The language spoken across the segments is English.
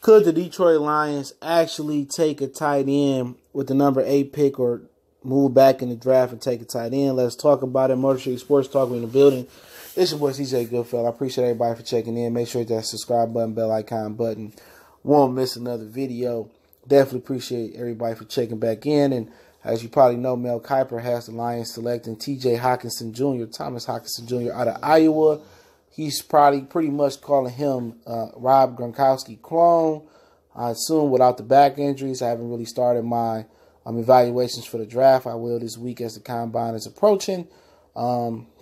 Could the Detroit Lions actually take a tight end with the number 8 pick or move back in the draft and take a tight end? Let's talk about it. Motor City Sports Talk, we in the building. It's your boy CJ Goodfellow. I appreciate everybody for checking in. Make sure you hit that subscribe button, bell icon button. Won't miss another video. Definitely appreciate everybody for checking back in. And as you probably know, Mel Kiper has the Lions selecting T.J. Hockenson Jr., Thomas Hockenson Jr. out of Iowa. He's probably pretty much calling him Rob Gronkowski clone. I assume without the back injuries. I haven't really started my evaluations for the draft. I will this week as the combine is approaching.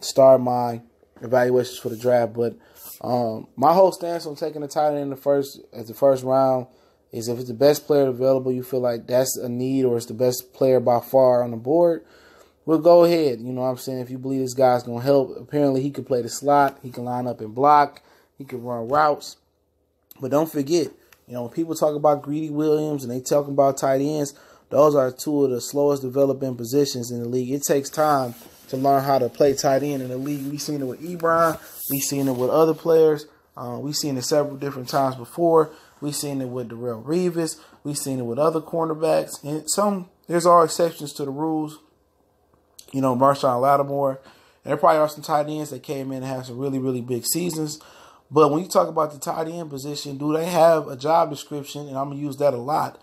Start my evaluations for the draft. But my whole stance on taking a tight end in the first round is if it's the best player available, you feel like that's a need or it's the best player by far on the board, we'll go ahead. You know what I'm saying? If you believe this guy's going to help, apparently he can play the slot. He can line up and block. He can run routes. But don't forget, you know, when people talk about Greedy Williams and they talk about tight ends, those are two of the slowest developing positions in the league. It takes time to learn how to play tight end in the league. We've seen it with Ebron. We've seen it with other players. We've seen it several different times before. We've seen it with Darrelle Revis. We've seen it with other cornerbacks. And there's all exceptions to the rules. You know, Marshawn Lattimore. And there probably are some tight ends that came in and have some really, really big seasons. But when you talk about the tight end position, do they have a job description, and I'm going to use that a lot,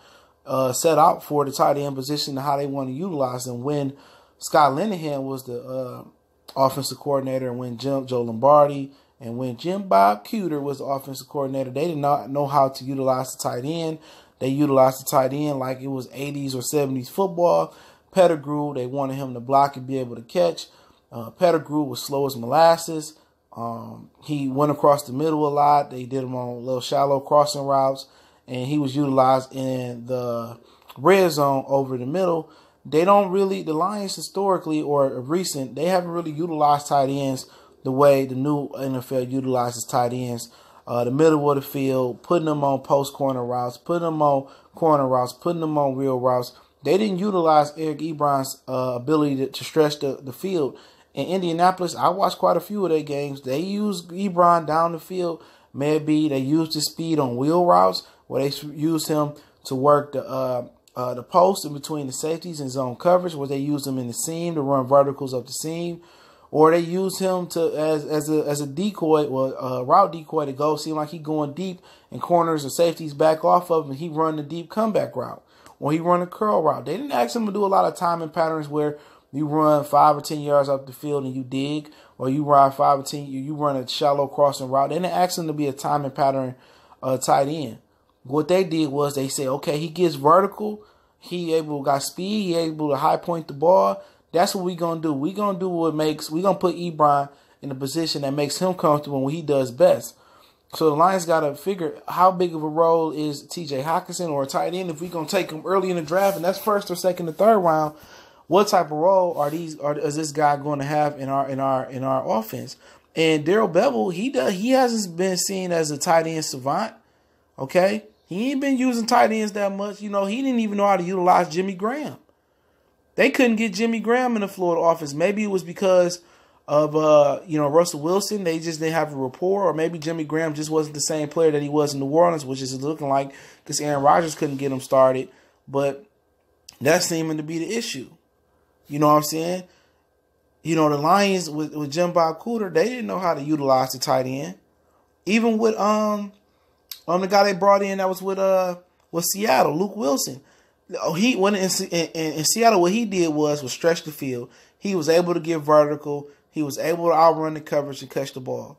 set out for the tight end position and how they want to utilize them? When Scott Linehan was the offensive coordinator and when Joe Lombardi and when Jim Bob Cooter was the offensive coordinator, they did not know how to utilize the tight end. They utilized the tight end like it was 80s or 70s football. Pettigrew, they wanted him to block and be able to catch. Pettigrew was slow as molasses. He went across the middle a lot. They did him on little shallow crossing routes, and he was utilized in the red zone over the middle. They don't really, the Lions historically or recent, they haven't really utilized tight ends the way the new NFL utilizes tight ends. The middle of the field, putting them on post corner routes, putting them on corner routes, putting them on wheel routes. They didn't utilize Eric Ebron's ability to stretch the field. In Indianapolis, I watched quite a few of their games. They used Ebron down the field. Maybe they used his speed on wheel routes, where they used him to work the post in between the safeties and zone coverage, where they used him in the seam to run verticals up the seam, or they used him to as a decoy, route decoy to go. Seem like he going deep and corners and safeties back off of him, and he run the deep comeback route, or he run a curl route. They didn't ask him to do a lot of timing patterns where you run 5 or 10 yards up the field and you dig, or you run 5 or 10, you run a shallow crossing route. They didn't ask him to be a timing pattern tight end. What they did was they said, okay, he gets vertical, got speed, he able to high point the ball. That's what we're gonna do. We're gonna do we're gonna put Ebron in a position that makes him comfortable when he does best. So the Lions gotta figure how big of a role is T.J. Hockenson or a tight end if we're gonna take him early in the draft, and that's first or second or third round. What type of role is this guy going to have in our offense? And Darrell Bevell, he hasn't been seen as a tight end savant. Okay, he ain't been using tight ends that much. You know, he didn't even know how to utilize Jimmy Graham. They couldn't get Jimmy Graham in the Florida offense. Maybe it was because of Russell Wilson. They just didn't have a rapport, or maybe Jimmy Graham just wasn't the same player that he was in New Orleans, which is looking like because Aaron Rodgers couldn't get him started. But that's seeming to be the issue. You know what I'm saying? You know, the Lions with Jim Bob Cooter, they didn't know how to utilize the tight end. Even with the guy they brought in that was with Seattle, Luke Wilson. He went in Seattle. What he did was stretch the field. He was able to get vertical. He was able to outrun the coverage and catch the ball.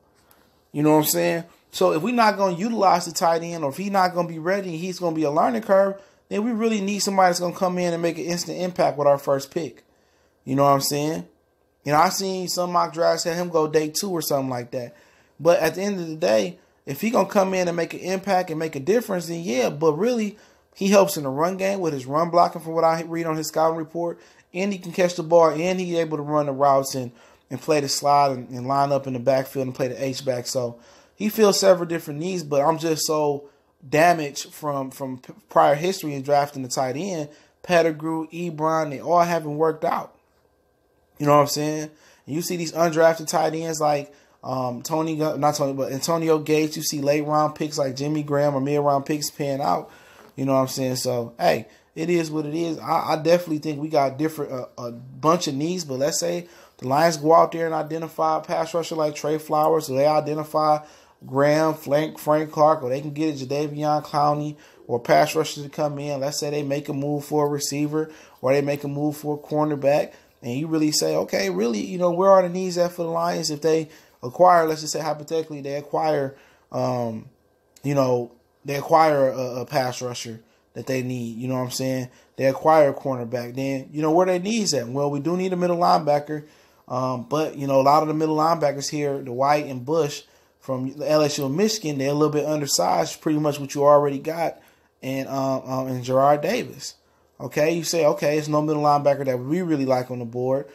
You know what I'm saying? So if we're not going to utilize the tight end, or if he's not going to be ready, and he's going to be a learning curve, then we really need somebody that's going to come in and make an instant impact with our first pick. You know what I'm saying? You know, I've seen some mock drafts had him go day 2 or something like that. But at the end of the day, if he going to come in and make an impact and make a difference, then yeah. But really, he helps in the run game with his run blocking from what I read on his scouting report. And he can catch the ball, and he's able to run the routes and play the slide and line up in the backfield and play the H-back. So he fills several different needs, but I'm just so damaged from prior history in drafting the tight end. Pettigrew, Ebron, they all haven't worked out. You know what I'm saying? And you see these undrafted tight ends like But Antonio Gates. You see late round picks like Jimmy Graham or mid round picks paying out. You know what I'm saying? So, hey, it is what it is. I definitely think we got a bunch of needs, but let's say the Lions go out there and identify a pass rusher like Trey Flowers, or they identify Graham, Frank Clark, or they can get a Jadeveon Clowney or pass rushers to come in. Let's say they make a move for a receiver or they make a move for a cornerback, and you really say, okay, really, you know, where are the needs at for the Lions if they acquire, let's just say hypothetically, they acquire, they acquire a pass rusher that they need, you know what I'm saying? They acquire a cornerback. Then, you know, where they needs at? Well, we do need a middle linebacker. But, you know, a lot of the middle linebackers here, the White and Bush from LSU and Michigan, they're a little bit undersized, pretty much what you already got in Gerard Davis. Okay, you say, okay, it's no middle linebacker that we really like on the board.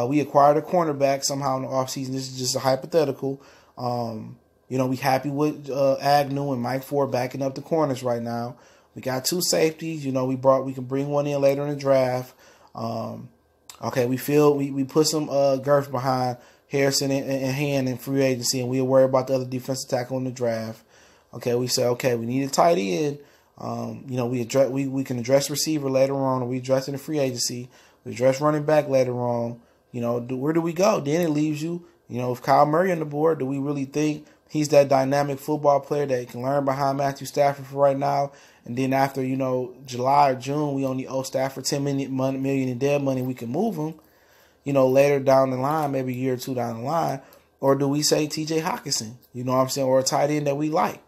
We acquired a cornerback somehow in the offseason. This is just a hypothetical. We happy with Agnew and Mike Ford backing up the corners right now. We got 2 safeties. You know, we can bring one in later in the draft. Okay, we put some girth behind Harrison and Hand in free agency, and we'll worry about the other defensive tackle in the draft. Okay, we say, okay, we need a tight end. We can address receiver later on, or we address it in free agency. We address running back later on. You know, where do we go? Then it leaves you, with Kyle Murray on the board, do we really think he's that dynamic football player that can learn behind Matthew Stafford for right now? And then after, July or June, we only owe Stafford $10 million in dead money. We can move him, later down the line, maybe a year or two down the line. Or do we say TJ Hockenson, you know what I'm saying, or a tight end that we like?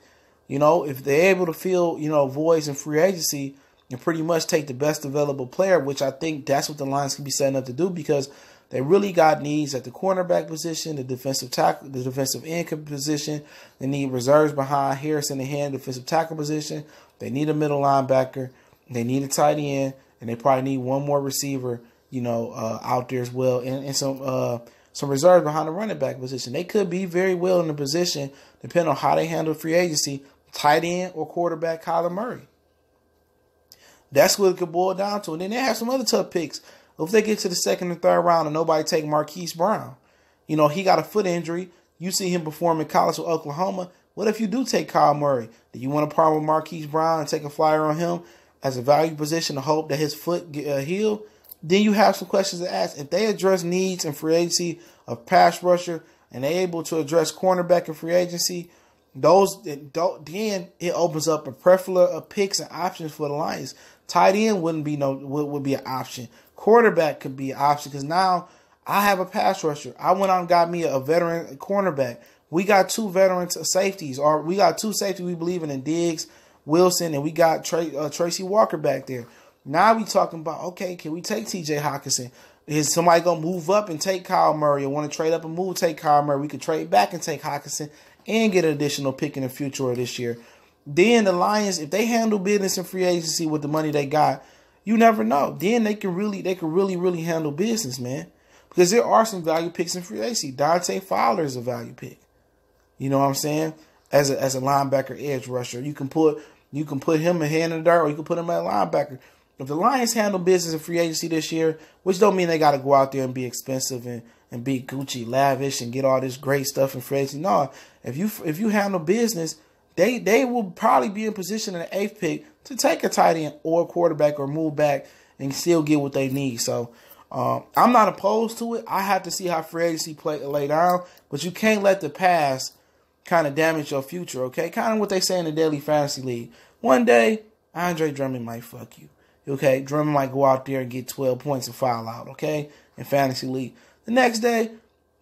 If they're able to fill, voids in free agency and pretty much take the best available player, which I think that's what the Lions can be setting up to do, because they really got needs at the cornerback position, the defensive tackle, the defensive end position. They need reserves behind Harrison and Hand, defensive tackle position. They need a middle linebacker. They need a tight end, and they probably need one more receiver, out there as well, and some reserves behind the running back position. They could be very well in the position, depending on how they handle free agency, tight end or quarterback Kyler Murray. That's what it could boil down to. And then they have some other tough picks. If they get to the second and third round and nobody take Marquise Brown, he got a foot injury. You see him perform in college with Oklahoma. What if you do take Kyle Murray? Do you want to partner with Marquise Brown and take a flyer on him as a value position to hope that his foot heal? Then you have some questions to ask. If they address needs in free agency of pass rusher and they're able to address cornerback in free agency, then it opens up a plethora of picks and options for the Lions. Tight end would be an option. Quarterback could be an option, because now I have a pass rusher. I went out and got me a veteran cornerback. We got 2 veteran safeties, or we got 2 safeties we believe in Diggs, Wilson, and we got Tracy Walker back there. Now we talking about, okay, can we take TJ Hockenson? Is somebody going to move up and take Kyle Murray, or want to trade up and move, take Kyle Murray? We could trade back and take Hockenson and get an additional pick in the future or this year. Then the Lions, if they handle business in free agency with the money they got, you never know. Then they can really handle business, man. Because there are some value picks in free agency. Dante Fowler is a value pick. You know what I'm saying? As a linebacker edge rusher, you can put him a hand in the dirt, or you can put him at linebacker. If the Lions handle business in free agency this year, which don't mean they got to go out there and be expensive and be Gucci lavish and get all this great stuff in free agency. No, if you handle business, they will probably be in position in the 8th pick to take a tight end or a quarterback or move back and still get what they need. So I'm not opposed to it. I have to see how free agency lay down, but you can't let the past kind of damage your future, okay? Kind of what they say in the Daily Fantasy League. One day, Andre Drummond might fuck you, okay? Drummond might go out there and get 12 points and foul out, okay, in Fantasy League. The next day,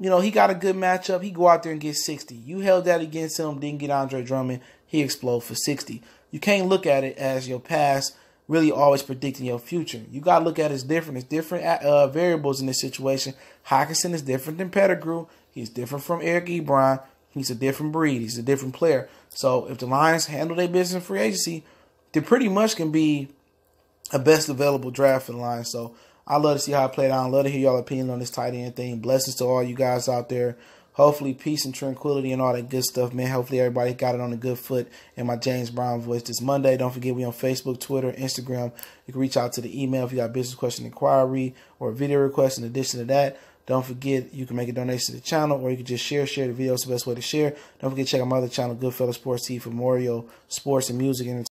he got a good matchup. He go out there and get 60. You held that against him, didn't get Andre Drummond. He explode for 60. You can't look at it as your past really always predicting your future. You got to look at it as different. It's different variables in this situation. Hockenson is different than Pettigrew. He's different from Eric Ebron. He's a different breed. He's a different player. So if the Lions handle their business in free agency, they pretty much can be a best available draft for the Lions. So I love to see how it played out. I love to hear y'all opinion on this tight end thing. Blessings to all you guys out there. Hopefully peace and tranquility and all that good stuff, man. Hopefully everybody got it on a good foot in my James Brown voice this Monday. Don't forget we on Facebook, Twitter, Instagram. You can reach out to the email if you got business question inquiry or a video request. In addition to that, Don't forget, you can make a donation to the channel, or you can just share the video. It's the best way to share. Don't forget to check out my other channel, Goodfellas Sports TV, for more sports and music and